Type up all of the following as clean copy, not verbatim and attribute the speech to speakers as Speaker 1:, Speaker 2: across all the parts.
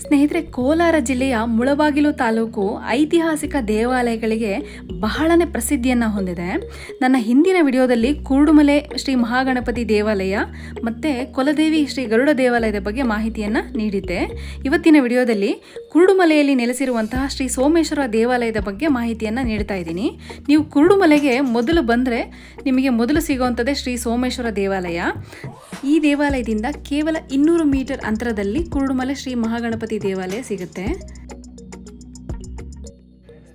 Speaker 1: ಸ್ನೇಹಿತರೆ, ಕೋಲಾರ ಜಿಲ್ಲೆಯ ಮುಳಬಾಗಿಲು ತಾಲೂಕು ಐತಿಹಾಸಿಕ ದೇವಾಲಯಗಳಿಗೆ ಬಹಳನೇ ಪ್ರಸಿದ್ಧಿಯನ್ನು ಹೊಂದಿದೆ. ನನ್ನ ಹಿಂದಿನ ವಿಡಿಯೋದಲ್ಲಿ ಕುರುಡುಮಲೆ ಶ್ರೀ ಮಹಾಗಣಪತಿ ದೇವಾಲಯ ಮತ್ತು ಕೊಲದೇವಿ ಶ್ರೀ ಗರುಡ ದೇವಾಲಯದ ಬಗ್ಗೆ ಮಾಹಿತಿಯನ್ನು ನೀಡಿದ್ದೆ. ಇವತ್ತಿನ ವಿಡಿಯೋದಲ್ಲಿ ಕುರುಡುಮಲೆಯಲ್ಲಿ ನೆಲೆಸಿರುವಂತಹ ಶ್ರೀ ಸೋಮೇಶ್ವರ ದೇವಾಲಯದ ಬಗ್ಗೆ ಮಾಹಿತಿಯನ್ನು ನೀಡ್ತಾ ಇದ್ದೀನಿ. ನೀವು ಕುರುಡುಮಲೆಗೆ ಮೊದಲು ಬಂದರೆ ನಿಮಗೆ ಮೊದಲು ಸಿಗುವಂಥದ್ದೇ ಶ್ರೀ ಸೋಮೇಶ್ವರ ದೇವಾಲಯ. ಈ ದೇವಾಲಯದಿಂದ ಕೇವಲ 200 ಮೀಟರ್ ಅಂತರದಲ್ಲಿ ಕುರುಡುಮಲೆ ಶ್ರೀ ಮಹಾಗಣಪತಿ ದೇವಾಲಯ ಸಿಗುತ್ತೆ.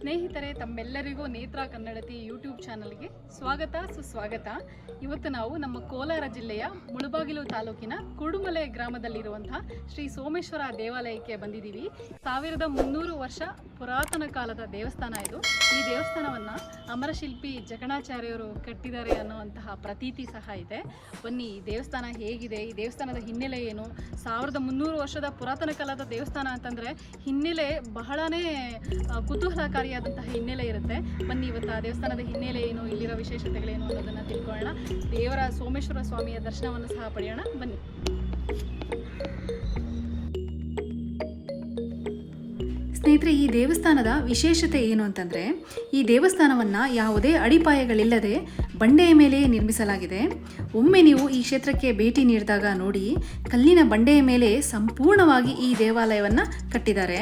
Speaker 1: ಸ್ನೇಹಿತರೆ, ತಮ್ಮೆಲ್ಲರಿಗೂ ನೇತ್ರ ಕನ್ನಡತಿ ಯೂಟ್ಯೂಬ್ ಚಾನಲ್ಗೆ ಸ್ವಾಗತ ಸುಸ್ವಾಗತ. ಇವತ್ತು ನಾವು ನಮ್ಮ ಕೋಲಾರ ಜಿಲ್ಲೆಯ ಮುಳಬಾಗಿಲು ತಾಲೂಕಿನ ಕುರುಡುಮಲೆ ಗ್ರಾಮದಲ್ಲಿರುವಂತಹ ಶ್ರೀ ಸೋಮೇಶ್ವರ ದೇವಾಲಯಕ್ಕೆ ಬಂದಿದ್ದೀವಿ. 1300 ವರ್ಷ ಪುರಾತನ ಕಾಲದ ದೇವಸ್ಥಾನ ಇದು. ಈ ದೇವಸ್ಥಾನವನ್ನು ಅಮರಶಿಲ್ಪಿ ಜಕಣಾಚಾರ್ಯರು ಕಟ್ಟಿದ್ದಾರೆ ಅನ್ನುವಂತಹ ಪ್ರತೀತಿ ಸಹ ಇದೆ. ಬನ್ನಿ, ಈ ದೇವಸ್ಥಾನ ಹೇಗಿದೆ, ಈ ದೇವಸ್ಥಾನದ ಹಿನ್ನೆಲೆ ಏನು. 1300 ವರ್ಷದ ಪುರಾತನ ಕಾಲದ ದೇವಸ್ಥಾನ ಅಂತಂದರೆ ಹಿನ್ನೆಲೆ ಬಹಳನೇ ಕುತೂಹಲಕಾರಿಯಾದಂತಹ ಹಿನ್ನೆಲೆ ಇರುತ್ತೆ. ಬನ್ನಿ, ಇವತ್ತು ಆ ದೇವಸ್ಥಾನದ ಹಿನ್ನೆಲೆ ಏನು, ಇಲ್ಲಿರೋ ವಿಶೇಷತೆಗಳೇನು ಅನ್ನೋದನ್ನು ತಿಳ್ಕೊಳ್ಳೋಣ. ದೇವರ ಸೋಮೇಶ್ವರ ಸ್ವಾಮಿಯ ದರ್ಶನವನ್ನು ಸಹ ಪಡೆಯೋಣ. ಬನ್ನಿ. ಸ್ನೇಹಿತರೆ, ಈ ದೇವಸ್ಥಾನದ ವಿಶೇಷತೆ ಏನು ಅಂತಂದರೆ, ಈ ದೇವಸ್ಥಾನವನ್ನು ಯಾವುದೇ ಅಡಿಪಾಯಗಳಿಲ್ಲದೆ ಬಂಡೆಯ ಮೇಲೆಯೇ ನಿರ್ಮಿಸಲಾಗಿದೆ. ಒಮ್ಮೆ ನೀವು ಈ ಕ್ಷೇತ್ರಕ್ಕೆ ಭೇಟಿ ನೀಡಿದಾಗ ನೋಡಿ, ಕಲ್ಲಿನ ಬಂಡೆಯ ಮೇಲೆ ಸಂಪೂರ್ಣವಾಗಿ ಈ ದೇವಾಲಯವನ್ನು ಕಟ್ಟಿದ್ದಾರೆ.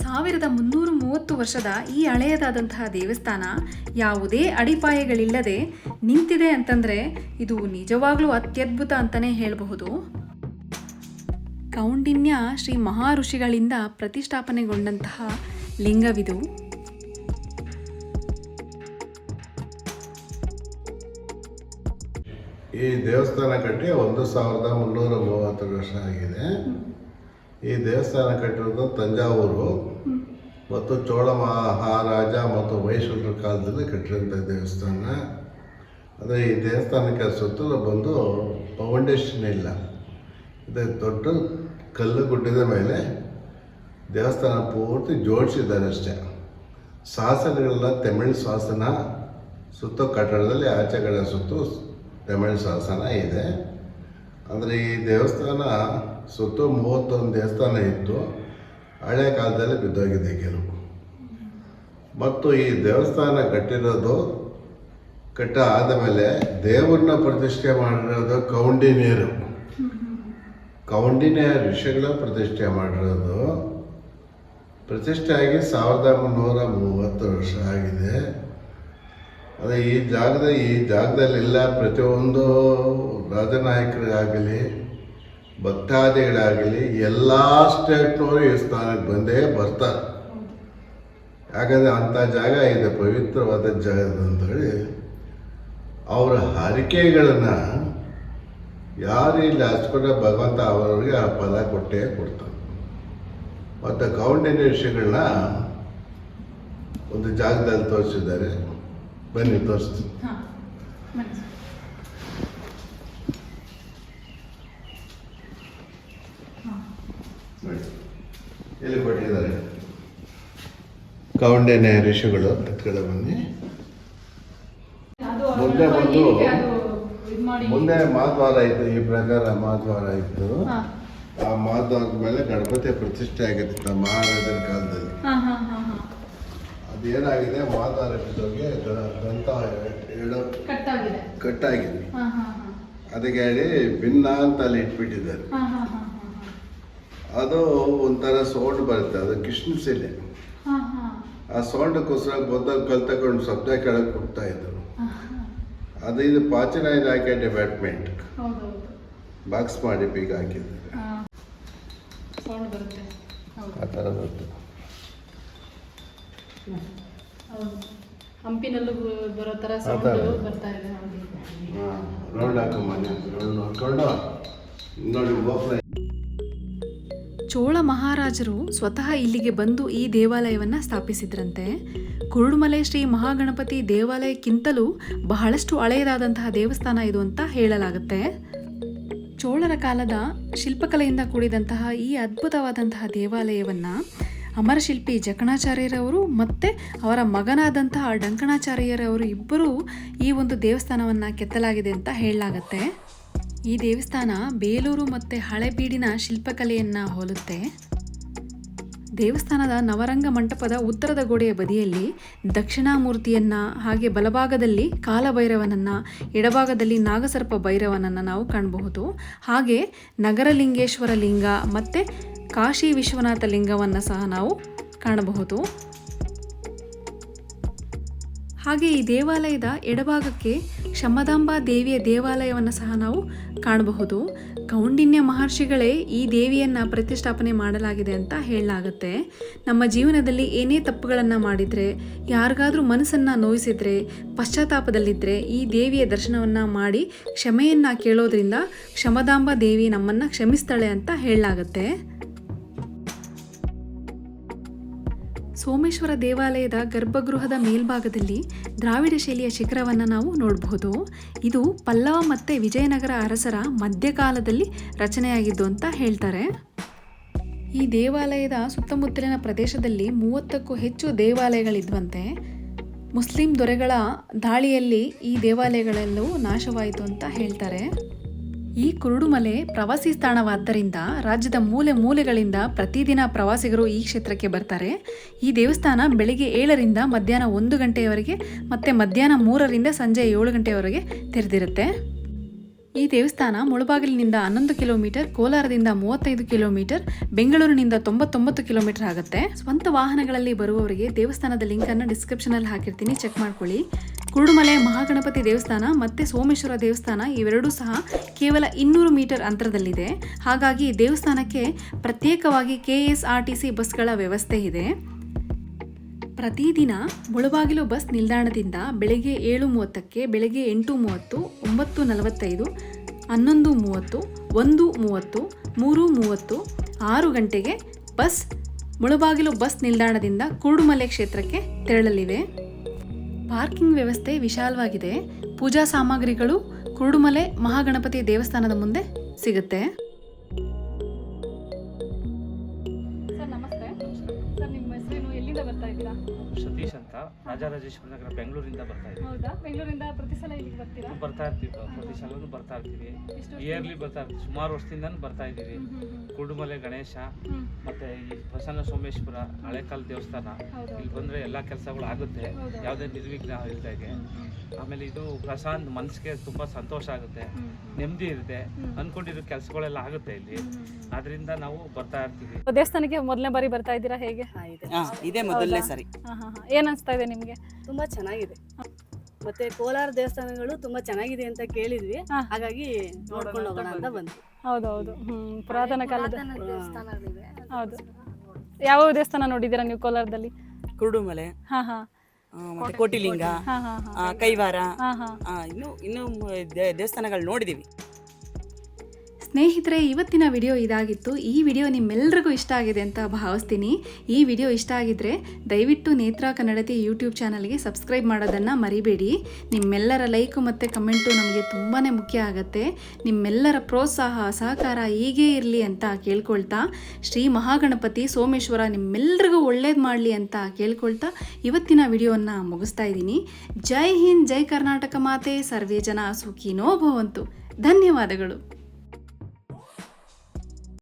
Speaker 1: 1330 ವರ್ಷದ ಈ ಹಳೆಯದಾದಂತಹ ದೇವಸ್ಥಾನ ಯಾವುದೇ ಅಡಿಪಾಯಗಳಿಲ್ಲದೆ ನಿಂತಿದೆ ಅಂತಂದರೆ ಇದು ನಿಜವಾಗ್ಲೂ ಅತ್ಯದ್ಭುತ ಅಂತಲೇ ಹೇಳಬಹುದು. ಕೌಂಡಿನ್ಯ ಶ್ರೀ ಮಹಾಋಷಿಗಳಿಂದ ಪ್ರತಿಷ್ಠಾಪನೆಗೊಂಡಂತಹ ಲಿಂಗವಿದು.
Speaker 2: ಈ ದೇವಸ್ಥಾನ ಕಟ್ಟಿ 1330 ವರ್ಷ ಆಗಿದೆ. ಈ ದೇವಸ್ಥಾನ ಕಟ್ಟಿರೋದು ತಂಜಾವೂರು ಮತ್ತು ಚೋಳ ಮಹಾರಾಜ ಮತ್ತು ಮೈಸೂರಿನ ಕಾಲದಲ್ಲಿ ಕಟ್ಟಿರೋಂಥ ದೇವಸ್ಥಾನ. ಅಂದರೆ ಈ ದೇವಸ್ಥಾನಕ್ಕೆ ಸುತ್ತಲೂ ಬಂದು ಫೌಂಡೇಶನ್ ಇಲ್ಲ. ಇದು ದೊಡ್ಡ ಕಲ್ಲು ಗುಡ್ಡದ ಮೇಲೆ ದೇವಸ್ಥಾನ ಪೂರ್ತಿ ಜೋಡಿಸಿದ್ದಾರೆ ಅಷ್ಟೇ. ಶಾಸನಗಳೆಲ್ಲ ತಮಿಳು ಶಾಸನ, ಸುತ್ತ ಕಟ್ಟಡದಲ್ಲಿ ಆಚೆ ಕಡೆ ಸುತ್ತು ತಮಿಳು ಶಾಸನ ಇದೆ. ಅಂದರೆ ಈ ದೇವಸ್ಥಾನ ಸುತ್ತ 31 ದೇವಸ್ಥಾನ ಇತ್ತು. ಹಳೆ ಕಾಲದಲ್ಲಿ ಬಿದ್ದೋಗಿದೆ ಕೆಲವು. ಮತ್ತು ಈ ದೇವಸ್ಥಾನ ಕಟ್ಟ ಆದಮೇಲೆ ದೇವರನ್ನ ಪ್ರತಿಷ್ಠೆ ಮಾಡಿರೋದು ಕೌಂಡಿನ್ಯ ಋಷಿಗಳ ಪ್ರತಿಷ್ಠೆ ಮಾಡಿರೋದು. ಪ್ರತಿಷ್ಠೆ ಆಗಿ 1330 ವರ್ಷ ಆಗಿದೆ. ಅದೇ ಈ ಜಾಗದಲ್ಲೆಲ್ಲ ಪ್ರತಿಯೊಂದು ರಾಜನಾಯಕರಿಗಾಗಲಿ ಭಕ್ತಾದಿಗಳಾಗಲಿ ಎಲ್ಲ ಸ್ಟೇಟ್ನವರು ಈ ಸ್ಥಾನಕ್ಕೆ ಬಂದೇ ಬರ್ತಾರೆ. ಯಾಕಂದರೆ ಅಂಥ ಜಾಗ ಇದೆ, ಪವಿತ್ರವಾದ ಜಾಗ ಅಂತೇಳಿ ಅವರ ಹರಿಕೆಗಳನ್ನು ಯಾರು ಇಲ್ಲಿ ಹಚ್ಕೊಂಡ್ರೆ ಭಗವಂತ ಅವರಿಗೆ ಆ ಫಲ ಕೊಟ್ಟೇ ಕೊಡ್ತಾರೆ. ಮತ್ತು ಕೌಂಡಿನ್ಯ ಋಷಿಗಳನ್ನ ಒಂದು ಜಾಗದಲ್ಲಿ ತೋರಿಸಿದ್ದಾರೆ. ಬನ್ನಿ ತೋರಿಸ್ತೀನಿ. ಎಲ್ಲಿ ಕೊಟ್ಟಿದ್ದಾರೆ ಕೌಂಡಿನ್ಯ ಋಷಿಗಳು ಹತ್ಕಡೆ ಬನ್ನಿ. ಮುಂದೆ ಮಾದ್ವಾರ ಇತ್ತು. ಈ ಪ್ರಕಾರ ಮಾದ್ವಾರ ಇತ್ತು. ಆ ಮಾದ್ವಾರದ ಮೇಲೆ ಗಣಪತಿ ಪ್ರತಿಷ್ಠೆ ಆಗಿತ್ತು ಮಹಾರಾಜರ ಕಾಲದಲ್ಲಿ. ಅದೇನಾಗಿದೆ, ಮಾದ್ವಾರ ಬಿದ್ದೋಗಿ ಗ್ರಂಥ ಕಟ್ಟಾಗಿದೆ. ಅದಕ್ಕೆ ಹೇಳಿ ಭಿನ್ನ ಅಂತ ಅಲ್ಲಿ ಇಟ್ಬಿಟ್ಟಿದ್ದಾರೆ. ಅದು ಒಂಥರ ಸೌಂಡ್ ಬರುತ್ತೆ, ಅದು ಕೃಷ್ಣ ಶಿಲೆ. ಆ ಸೌಂಡಕ್ಕೋಸ್ಕರ ಮೊದಲು ಕಲ್ ತಗೊಂಡು ಶಬ್ದ ಕೆಳಗೆ ಕೊಡ್ತಾ ಇದ್ರು. ಅದು ಇದು ಪಾಚನ ಇಲಾಖೆ ಡಿಪಾರ್ಟ್ಮೆಂಟ್ ಬಾಕ್ಸ್ ಮಾಡಿ ಬೀಗ ಹಾಕಿದ್ರು. ಆ ಥರ ಬರುತ್ತೆ.
Speaker 1: ಹಂಪಿನಲ್ಲೂ ಬರೋ ಥರ ಬರ್ತಾ ಇದೆ.
Speaker 2: ರೌಂಡ್ ಹಾಕೊಂಬನ್ನಿ, ರೌಂಡ್ ನೋಡ್ಕೊಂಡು ನೋಡಿ.
Speaker 1: ಚೋಳ ಮಹಾರಾಜರು ಸ್ವತಃ ಇಲ್ಲಿಗೆ ಬಂದು ಈ ದೇವಾಲಯವನ್ನು ಸ್ಥಾಪಿಸಿದ್ರಂತೆ. ಕುರುಡುಮಲೆ ಶ್ರೀ ಮಹಾಗಣಪತಿ ದೇವಾಲಯಕ್ಕಿಂತಲೂ ಬಹಳಷ್ಟು ಹಳೆಯದಾದಂತಹ ದೇವಸ್ಥಾನ ಇದು ಅಂತ ಹೇಳಲಾಗುತ್ತೆ. ಚೋಳರ ಕಾಲದ ಶಿಲ್ಪಕಲೆಯಿಂದ ಕೂಡಿದಂತಹ ಈ ಅದ್ಭುತವಾದಂತಹ ದೇವಾಲಯವನ್ನು ಅಮರಶಿಲ್ಪಿ ಜಕಣಾಚಾರ್ಯರವರು ಮತ್ತು ಅವರ ಮಗನಾದಂತಹ ಡಂಕಣಾಚಾರ್ಯರವರು ಇಬ್ಬರೂ ಈ ಒಂದು ದೇವಸ್ಥಾನವನ್ನು ಕೆತ್ತಲಾಗಿದೆ ಅಂತ ಹೇಳಲಾಗತ್ತೆ. ಈ ದೇವಸ್ಥಾನ ಬೇಲೂರು ಮತ್ತು ಹಳೆಬೀಡಿನ ಶಿಲ್ಪಕಲೆಯನ್ನು ಹೋಲುತ್ತೆ. ದೇವಸ್ಥಾನದ ನವರಂಗ ಮಂಟಪದ ಉತ್ತರದ ಗೋಡೆಯ ಬದಿಯಲ್ಲಿ ದಕ್ಷಿಣಾಮೂರ್ತಿಯನ್ನು, ಹಾಗೆ ಬಲಭಾಗದಲ್ಲಿ ಕಾಲಭೈರವನನ್ನು, ಎಡಭಾಗದಲ್ಲಿ ನಾಗಸರ್ಪ ಭೈರವನನ್ನು ನಾವು ಕಾಣಬಹುದು. ಹಾಗೆ ನಗರಲಿಂಗೇಶ್ವರ ಲಿಂಗ ಮತ್ತು ಕಾಶಿ ವಿಶ್ವನಾಥ ಲಿಂಗವನ್ನು ಸಹ ನಾವು ಕಾಣಬಹುದು. ಹಾಗೆ ಈ ದೇವಾಲಯದ ಎಡಭಾಗಕ್ಕೆ ಶಮದಾಂಬಾ ದೇವಿಯ ದೇವಾಲಯವನ್ನು ಸಹ ನಾವು ಕಾಣಬಹುದು. ಕೌಂಡಿನ್ಯ ಮಹರ್ಷಿಗಳೇ ಈ ದೇವಿಯನ್ನು ಪ್ರತಿಷ್ಠಾಪನೆ ಮಾಡಲಾಗಿದೆ ಅಂತ ಹೇಳಲಾಗುತ್ತೆ. ನಮ್ಮ ಜೀವನದಲ್ಲಿ ಏನೇ ತಪ್ಪುಗಳನ್ನು ಮಾಡಿದರೆ, ಯಾರಿಗಾದರೂ ಮನಸ್ಸನ್ನು ನೋಯಿಸಿದರೆ, ಪಶ್ಚಾತ್ತಾಪದಲ್ಲಿದ್ದರೆ ಈ ದೇವಿಯ ದರ್ಶನವನ್ನು ಮಾಡಿ ಕ್ಷಮೆಯನ್ನು ಕೇಳೋದ್ರಿಂದ ಶಮದಾಂಬಾ ದೇವಿ ನಮ್ಮನ್ನು ಕ್ಷಮಿಸ್ತಾಳೆ ಅಂತ ಹೇಳಲಾಗುತ್ತೆ. ಸೋಮೇಶ್ವರ ದೇವಾಲಯದ ಗರ್ಭಗೃಹದ ಮೇಲ್ಭಾಗದಲ್ಲಿ ದ್ರಾವಿಡ ಶೈಲಿಯ ಶಿಖರವನ್ನು ನಾವು ನೋಡಬಹುದು. ಇದು ಪಲ್ಲವ ಮತ್ತು ವಿಜಯನಗರ ಅರಸರ ಮಧ್ಯಕಾಲದಲ್ಲಿ ರಚನೆಯಾಗಿದ್ದು ಅಂತ ಹೇಳ್ತಾರೆ. ಈ ದೇವಾಲಯದ ಸುತ್ತಮುತ್ತಲಿನ ಪ್ರದೇಶದಲ್ಲಿ 30ಕ್ಕೂ ಹೆಚ್ಚು ದೇವಾಲಯಗಳಿದ್ವಂತೆ. ಮುಸ್ಲಿಂ ದೊರೆಗಳ ದಾಳಿಯಲ್ಲಿ ಈ ದೇವಾಲಯಗಳೆಲ್ಲವೂ ನಾಶವಾಯಿತು ಅಂತ ಹೇಳ್ತಾರೆ. ಈ ಕುರುಡುಮಲೆ ಪ್ರವಾಸಿ ತಾಣವಾದ್ದರಿಂದ ರಾಜ್ಯದ ಮೂಲೆ ಮೂಲೆಗಳಿಂದ ಪ್ರತಿದಿನ ಪ್ರವಾಸಿಗರು ಈ ಕ್ಷೇತ್ರಕ್ಕೆ ಬರ್ತಾರೆ. ಈ ದೇವಸ್ಥಾನ ಬೆಳಿಗ್ಗೆ 7ರಿಂದ ಮಧ್ಯಾಹ್ನ 1 ಗಂಟೆಯವರೆಗೆ ಮತ್ತು ಮಧ್ಯಾಹ್ನ 3ರಿಂದ ಸಂಜೆ 7 ಗಂಟೆಯವರೆಗೆ ತೆರೆದಿರುತ್ತೆ. ಈ ದೇವಸ್ಥಾನ ಮುಳಬಾಗಿಲಿನಿಂದ 11 ಕಿಲೋಮೀಟರ್, ಕೋಲಾರದಿಂದ 35 ಕಿಲೋಮೀಟರ್, ಬೆಂಗಳೂರಿನಿಂದ 99 ಕಿಲೋಮೀಟರ್ ಆಗುತ್ತೆ. ಸ್ವಂತ ವಾಹನಗಳಲ್ಲಿ ಬರುವವರಿಗೆ ದೇವಸ್ಥಾನದ ಲಿಂಕನ್ನು ಡಿಸ್ಕ್ರಿಪ್ಷನಲ್ಲಿ ಹಾಕಿರ್ತೀನಿ, ಚೆಕ್ ಮಾಡ್ಕೊಳ್ಳಿ. ಕುರುಡುಮಲೆ ಮಹಾಗಣಪತಿ ದೇವಸ್ಥಾನ ಮತ್ತು ಸೋಮೇಶ್ವರ ದೇವಸ್ಥಾನ ಇವೆರಡೂ ಸಹ ಕೇವಲ 200 ಮೀಟರ್ ಅಂತರದಲ್ಲಿದೆ. ಹಾಗಾಗಿ ದೇವಸ್ಥಾನಕ್ಕೆ ಪ್ರತ್ಯೇಕವಾಗಿ KSRTC ಬಸ್ಗಳ ವ್ಯವಸ್ಥೆ ಇದೆ. ಪ್ರತಿದಿನ ಮುಳಬಾಗಿಲು ಬಸ್ ನಿಲ್ದಾಣದಿಂದ ಬೆಳಗ್ಗೆ 7:30ಕ್ಕೆ, ಬೆಳಗ್ಗೆ 8:30, 9:45, 11:30, 1:30, 3:30, 6 ಗಂಟೆಗೆ ಬಸ್ ಮುಳಬಾಗಿಲು ಬಸ್ ನಿಲ್ದಾಣದಿಂದ ಕುರುಡುಮಲೆ ಕ್ಷೇತ್ರಕ್ಕೆ ತೆರಳಲಿವೆ. ಪಾರ್ಕಿಂಗ್ ವ್ಯವಸ್ಥೆ ವಿಶಾಲವಾಗಿದೆ. ಪೂಜಾ ಸಾಮಗ್ರಿಗಳು ಕುರುಡುಮಲೆ ಮಹಾಗಣಪತಿ ದೇವಸ್ಥಾನದ ಮುಂದೆ ಸಿಗುತ್ತೆ. ಸರ್ ನಮಸ್ತೆ. ಸರ್ ನಿಮ್ಮ ಹೆಸರೇನು, ಎಲ್ಲಿಂದ ಬರ್ತಾ ಇದ್ದೀರಾ?
Speaker 3: ಸತೀಶ್ ಅಂತ, ರಾಜರಾಜೇಶ್ವರಿ ನಗರ, ಬೆಂಗಳೂರಿಂದ ಬರ್ತಾ ಇದ್ದೀವಿ.
Speaker 1: ಹೌದಾ? ಬೆಂಗಳೂರಿಂದ ಪ್ರತಿ ಸಲ ಇಲ್ಲಿಗೆ ಬರ್ತೀರಾ?
Speaker 3: ಬರ್ತಾ ಇರ್ತೀವಿ, ಪ್ರತಿ ಸಲನೂ ಬರ್ತಾ ಇರ್ತೀವಿ. ಇಯರ್ಲಿ ಬರ್ತಾ ಇರ್ತೀವಿ, ಸುಮಾರು ವರ್ಷದಿಂದನೂ ಬರ್ತಾ ಇದ್ದೀವಿ. ಕುರುಡುಮಲೆ ಗಣೇಶ ಮತ್ತೆ ಈ ಪ್ರಸನ್ನ ಸೋಮೇಶ್ವರ ಹಳೆಕಾಲ ದೇವಸ್ಥಾನ, ಇಲ್ಲಿ ಬಂದ್ರೆ ಎಲ್ಲಾ ಕೆಲಸಗಳು ಆಗುತ್ತೆ, ಯಾವುದೇ ನಿರ್ವಿಘ್ನ ಇಲ್ದಾಗೆ. ಆಮೇಲೆ ಇದು ಪ್ರಶಾಂತ್, ಮನಸ್ಸಿಗೆ ತುಂಬಾ ಸಂತೋಷ ಆಗುತ್ತೆ, ನೆಮ್ಮದಿ ಇರುತ್ತೆ, ಅನ್ಕೊಂಡಿರೋ ಕೆಲಸಗಳೆಲ್ಲ ಆಗುತ್ತೆ ಇಲ್ಲಿ. ಆದ್ರಿಂದ ನಾವು ಬರ್ತಾ ಇರ್ತೀವಿ.
Speaker 1: ದೇವಸ್ಥಾನಕ್ಕೆ ಮೊದಲನೇ ಬಾರಿ ಬರ್ತಾ ಇದ್ದೀರಾ? ಹೇಗೆ?
Speaker 4: ಇದೇ ಮೊದಲನೇ ಸರಿ.
Speaker 1: ಏನ್ ಅನ್ಸ್ತಾ ಇದೆ ನಿಮ್ಗೆ?
Speaker 4: ತುಂಬಾ ಚೆನ್ನಾಗಿದೆ. ಮತ್ತೆ ಕೋಲಾರ ದೇವಸ್ಥಾನಗಳು ತುಂಬಾ ಚೆನ್ನಾಗಿದೆ ಅಂತ ಕೇಳಿದ್ವಿ, ಹಾಗಾಗಿ ನೋಡ್ಕೊಂಡು ಹೋಗೋಣ ಅಂತ ಬಂದ್ವಿ.
Speaker 1: ಹೌದೌದು. ಪುರಾತನ ಕಾಲದ
Speaker 4: ದೇವಸ್ಥಾನಗಳಿವೆ.
Speaker 1: ಹೌದು. ಯಾವ ದೇವಸ್ಥಾನ ನೋಡಿದ್ದೀರಾ ನೀವು ಕೋಲಾರದಲ್ಲಿ?
Speaker 4: ಕುರುಡುಮಲೆ,
Speaker 1: ಹಾ ಹಾ,
Speaker 4: ಮತ್ತೆ ಕೋಟಿಲಿಂಗ,
Speaker 1: ಹಾ ಹಾ ಹಾ,
Speaker 4: ಕೈವಾರ,
Speaker 1: ಹಾ ಹಾ.
Speaker 4: ಇನ್ನು ದೇವಸ್ಥಾನಗಳು ನೋಡಿದೀವಿ.
Speaker 1: ಸ್ನೇಹಿತರೆ, ಇವತ್ತಿನ ವಿಡಿಯೋ ಇದಾಗಿತ್ತು. ಈ ವಿಡಿಯೋ ನಿಮ್ಮೆಲ್ಲರಿಗೂ ಇಷ್ಟ ಆಗಿದೆ ಅಂತ ಭಾವಿಸ್ತೀನಿ. ಈ ವಿಡಿಯೋ ಇಷ್ಟ ಆಗಿದ್ರೆ ದಯವಿಟ್ಟು ನೇತ್ರಾ ಕನ್ನಡತಿ ಯೂಟ್ಯೂಬ್ ಚಾನಲ್ಗೆ ಸಬ್ಸ್ಕ್ರೈಬ್ ಮಾಡೋದನ್ನು ಮರಿಬೇಡಿ. ನಿಮ್ಮೆಲ್ಲರ ಲೈಕು ಮತ್ತು ಕಮೆಂಟು ನಮಗೆ ತುಂಬಾ ಮುಖ್ಯ ಆಗುತ್ತೆ. ನಿಮ್ಮೆಲ್ಲರ ಪ್ರೋತ್ಸಾಹ ಸಹಕಾರ ಹೀಗೇ ಇರಲಿ ಅಂತ ಕೇಳ್ಕೊಳ್ತಾ, ಶ್ರೀ ಮಹಾಗಣಪತಿ ಸೋಮೇಶ್ವರ ನಿಮ್ಮೆಲ್ಲರಿಗೂ ಒಳ್ಳೇದು ಮಾಡಲಿ ಅಂತ ಕೇಳ್ಕೊಳ್ತಾ ಇವತ್ತಿನ ವಿಡಿಯೋವನ್ನು ಮುಗಿಸ್ತಾ ಇದ್ದೀನಿ. ಜೈ ಹಿಂದ್, ಜೈ ಕರ್ನಾಟಕ ಮಾತೆ, ಸರ್ವೇ ಜನ ಸುಖಿನೋ ಭವಂತು. ಧನ್ಯವಾದಗಳು.